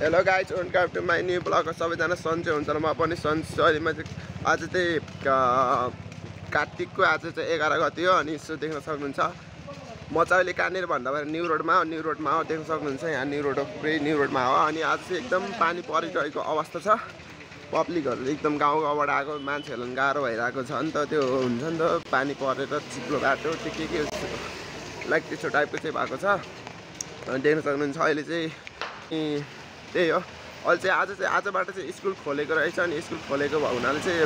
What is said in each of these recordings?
Hello guys welcome to my new blog. सबैजना सन्चै हुन्छ र म पनि सन्चै। अहिले चाहिँ आज चाहिँ कार्तिकको आज चाहिँ 11 गते हो अनि यसो देख्न सक्नुहुन्छ म चाहिँ अहिले कहाँनिर भन्दा पनि न्यू रोडमा हो देख्न सक्नुहुन्छ। यहाँ न्यू रोड पुरै न्यू रोडमा हो अनि आज चाहिँ एकदम पानी परिरहेको अवस्था छ। पब्लिकहरू एकदम गाउँबाट आएको मान्छेहरूलाई गाह्रो भइरहेको छ नि त, त्यो हुन्छ नि त पानी परेर चिप्लो बाटो त्यो के लाइक त्यस्तो टाइपको चाहिँ भएको छ अनि देख्न सक्नुहुन्छ। अहिले चाहिँ त्यही हो, अहिले चाहिँ आजबाट चाहिँ स्कुल खोलेको रहेछ अनि स्कुल खोलेको हुनाले चाहिँ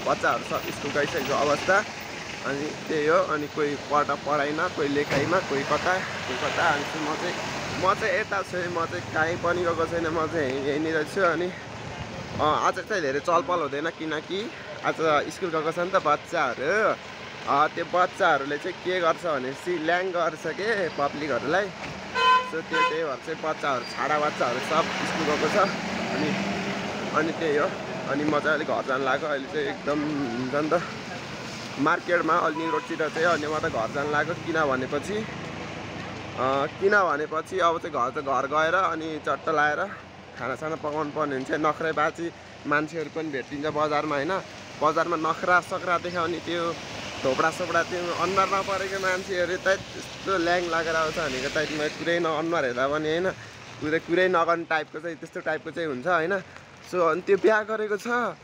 बच्चाहरू सब स्कुल गइसकेको अवस्था अनि त्यही हो। अनि कोही पढाइमा कोही लेखाइमा कोही कता अनि म चाहिँ यता छु, म चाहिँ कहीँ पनि गएको छैन, म चाहिँ यहीँनिर छु। अनि आज चाहिँ धेरै चलपल हुँदैन किनकि आज स्कुल गएको छ नि त बच्चाहरू। त्यो बच्चाहरूले चाहिँ के गर्छ भनेपछि ल्याङ गर्छ के पब्लिकहरूलाई। सो त्यही भएर चाहिँ बच्चाहरू छाडा बच्चाहरू सब स्कुल गएको छ अनि त्यही हो। अनि म चाहिँ अलिक घर जानु लाग्यो। अहिले चाहिँ एकदम हुन्छ नि त मार्केटमा अलि न्यू रोडतिर चाहिँ अनि म त घर जानु लाग्यो किनभनेपछि अब चाहिँ घर गएर अनि चट्ट लाएर खानासाना पकाउनु पर्ने हुन्छ। नखरै बाँची मान्छेहरू पनि भेटिन्छ बजारमा होइन, बजारमा नखरा सक्रा देखाउने त्यो थोपडा सोपडा त्यो अनुहार नपरेको मान्छेहरू त त्यस्तो ल्याङ लागेर आउँछ भनेको त कुरै अनुहार हेर्दा पनि होइन कुरै नगर्ने टाइपको चाहिँ त्यस्तो टाइपको चाहिँ हुन्छ होइन। सो अनि त्यो बिहा गरेको छ